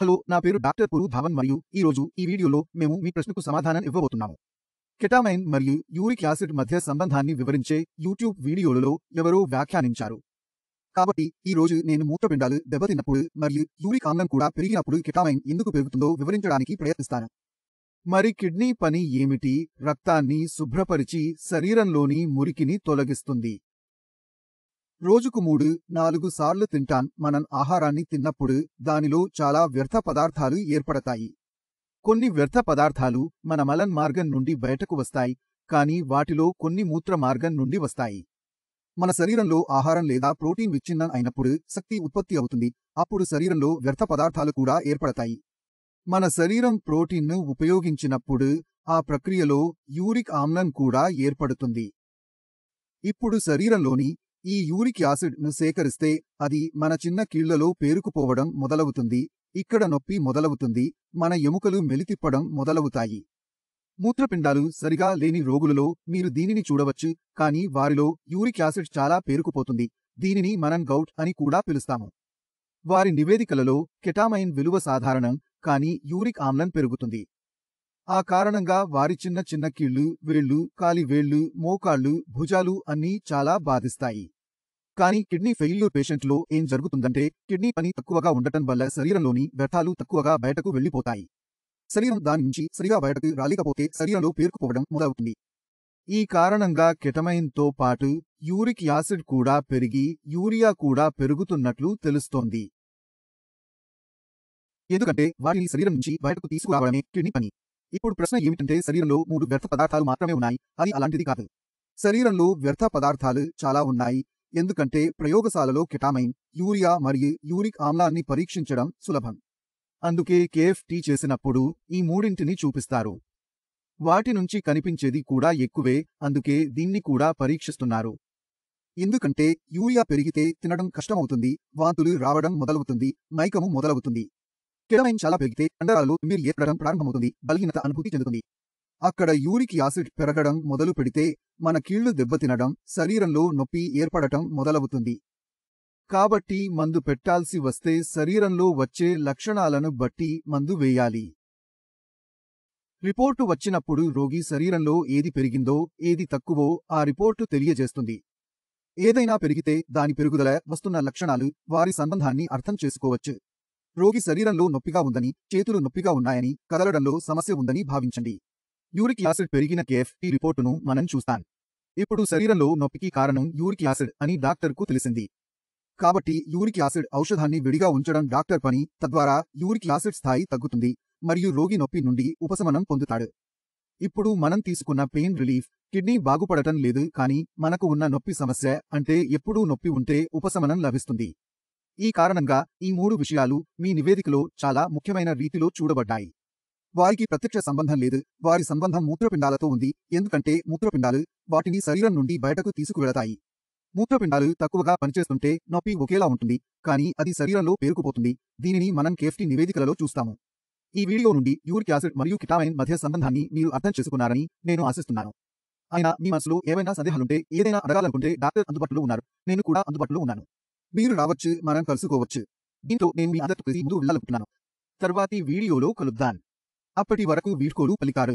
Hello, నా పేరు doctor పురు Dhawan మరియు ఈరోజు ఈ వీడియోలో మేము మీ ప్రశ్నకు సమాధానం ఇవ్వబోతున్నాము. కెటామైన్ మరియు యూరిక్ యాసిడ్ మధ్య సంబంధాన్ని వివరించే యూట్యూబ్ వీడియోలలో ఎవరో వ్యాఖ్యానించారు. కాబట్టి ఈ రోజు నేను మూత్రపిండాలు దెబ్బతిన్నప్పుడు మరియు యూరిక్ ఆమ్లం కూడా పెరిగినప్పుడు కెటామైన్ ఎందుకు పెరుగుతుందో వివరించడానికి ప్రయత్నిస్తాను. మరి కిడ్నీ పని ఏమిటి? రక్తాన్ని శుభ్రపరిచి శరీరంలోని మురికిని తొలగిస్తుంది. రోజుకు 3-4 సార్లు తింటాం. మనం ఆహారాన్ని తిన్నప్పుడు దానిలో చాలా వ్యర్థ పదార్థాలు ఏర్పడతాయి. కొన్ని వ్యర్థ పదార్థాలు మన మలన్ మార్గం నుండి బయటకు వస్తాయి, కానీ వాటిలో కొన్ని మూత్ర మార్గం నుండి వస్తాయి. మన శరీరంలో ఆహారం లేదా ప్రోటీన్ విచ్ఛిన్నం అయినప్పుడు శక్తి ఉత్పత్తి అవుతుంది. అప్పుడు శరీరంలో వ్యర్థ పదార్థాలు కూడా ఏర్పడతాయి. మన శరీరం ప్రోటీన్ను ఉపయోగించినప్పుడు ఆ ప్రక్రియలో యూరిక్ ఆమ్లం కూడా ఏర్పడుతుంది. ఇప్పుడు శరీరంలోని ఈ యూరిక్ యాసిడ్ ను సేకరిస్తే అది మన చిన్న కీళ్లలో పేరుకుపోవడం మొదలవుతుంది. ఇక్కడ నొప్పి మొదలవుతుంది. మన ఎముకలు మెలితిప్పడం మొదలవుతాయి. మూత్రపిండాలు సరిగా లేని రోగులలో మీరు దీనిని చూడవచ్చు, కానీ వారిలో యూరిక్ యాసిడ్ చాలా పేరుకుపోతుంది. దీనిని మనం గౌట్ అని కూడా పిలుస్తాము. వారి నివేదికలలో కెటామైన్ విలువ సాధారణం, కానీ యూరిక్ ఆమ్లం పెరుగుతుంది. ఆ కారణంగా వారి చిన్న చిన్న కీళ్లు, వేళ్లు, కాలి వేళ్లు, మోకాళ్లు, భుజాలు అన్నీ చాలా బాధిస్తాయి. కానీ కిడ్నీ ఫెయిల్యూర్ పేషెంట్లో ఏం జరుగుతుందంటే కిడ్నీ పని తక్కువగా ఉండటం వల్ల శరీరంలోని వ్యర్థాలు తక్కువగా బయటకు వెళ్లిపోతాయి. శరీరం దాని నుంచి సరిగా బయటకు రాలేకపోతే శరీరంలో పేరుకుపోవడం మొదలవుతుంది. ఈ కారణంగా కెటమైన్తో పాటు యూరిక్ యాసిడ్ కూడా పెరిగి యూరియా కూడా పెరుగుతున్నట్లు తెలుస్తోంది. ఎందుకంటే వాటిని శరీరం నుంచి బయటకు తీసుకురావడమే కిడ్నీ పని. ఇప్పుడు ప్రశ్న ఏమిటంటే శరీరంలో 3 వ్యర్థ పదార్థాలు మాత్రమే ఉన్నాయి. అది అలాంటిది కాదు. శరీరంలో వ్యర్థ పదార్థాలు చాలా ఉన్నాయి. ఎందుకంటే ప్రయోగశాలలో కెటామైన్, యూరియా మరియు యూరిక్ ఆమ్లాన్ని పరీక్షించడం సులభం. అందుకే కేఎఫ్టీ చేసినప్పుడు ఈ మూడింటిని చూపిస్తారు. వాటి నుంచి కనిపించేది కూడా ఎక్కువే, అందుకే దీన్ని కూడా పరీక్షిస్తున్నారు. ఎందుకంటే యూరియా పెరిగితే తినడం కష్టమవుతుంది, వాంతులు రావడం మొదలవుతుంది, మైకము మొదలవుతుంది. కెటామైన్ చాలా పెరిగితే కండరాలలో తిమ్మిరి ఏర్పడడం ప్రారంభమవుతుంది, బలహీనత అనుభూతి చెందుతుంది. అక్కడ యూరిక్ యాసిడ్ పెరగడం మొదలు పెడితే మన కీళ్లు దెబ్బతినడం, శరీరంలో నొప్పి ఏర్పడటం మొదలవుతుంది. కాబట్టి మందు పెట్టాల్సి వస్తే శరీరంలో వచ్చే లక్షణాలను బట్టి మందు వేయాలి. రిపోర్టు వచ్చినప్పుడు రోగి శరీరంలో ఏది పెరిగిందో, ఏది తక్కువో ఆ రిపోర్టు తెలియజేస్తుంది. ఏదైనా పెరిగితే దాని పెరుగుదల వస్తున్న లక్షణాలు, వారి సంబంధాన్ని అర్థం చేసుకోవచ్చు. రోగి శరీరంలో నొప్పిగా ఉందని, చేతులు నొప్పిగా ఉన్నాయని, కదలడంలో సమస్య ఉందని భావించండి. యూరిక్ యాసిడ్ పెరిగిన కేఎఫ్టీ రిపోర్టును మనం చూస్తాం. ఇప్పుడు శరీరంలో నొప్పికి కారణం యూరిక్ యాసిడ్ అని డాక్టర్కు తెలిసింది. కాబట్టి యూరిక్ యాసిడ్ ఔషధాన్ని విడిగా ఉంచడం డాక్టర్ పని. తద్వారా యూరిక్ యాసిడ్ స్థాయి తగ్గుతుంది మరియు రోగి నొప్పి నుండి ఉపశమనం పొందుతాడు. ఇప్పుడు మనం తీసుకున్న పెయిన్ రిలీఫ్, కిడ్నీ బాగుపడటం లేదు, కానీ మనకు ఉన్న నొప్పి సమస్య అంటే ఎప్పుడూ నొప్పి ఉంటే ఉపశమనం లభిస్తుంది. ఈ కారణంగా ఈ 3 విషయాలు మీ నివేదికలో చాలా ముఖ్యమైన రీతిలో చూడబడ్డాయి. వారికి ప్రత్యక్ష సంబంధం లేదు. వారి సంబంధం మూత్రపిండాలతో ఉంది. ఎందుకంటే మూత్రపిండాలు వాటిని శరీరం నుండి బయటకు తీసుకువెళతాయి. మూత్రపిండాలు తక్కువగా పనిచేస్తుంటే నొప్పి ఒకేలా ఉంటుంది, కానీ అది శరీరంలో పేరుకుపోతుంది. దీనిని మనం కేఎఫ్టీ నివేదికలలో చూస్తాము. ఈ వీడియో నుండి యూరిక్ యాసిడ్ మరియు కెటామైన్ మధ్య సంబంధాన్ని మీరు అర్థం చేసుకున్నారని నేను ఆశిస్తున్నాను. అయినా మీ మనసులో ఏవైనా సందేహాలుంటే, ఏదైనా అడగాలనుకుంటే డాక్టర్ అందుబాటులో ఉన్నారు. నేను కూడా అందుబాటులో ఉన్నాను. మీరు రావచ్చు, మనం కలుసుకోవచ్చు. దీంతో నేను మీ అందరితో కలిసి ముందుకు వెళ్లాలనుకుంటున్నాను. తర్వాతి వీడియోలో కలుద్దాం. అప్పటి వరకు వీడ్కోలు పలికారు.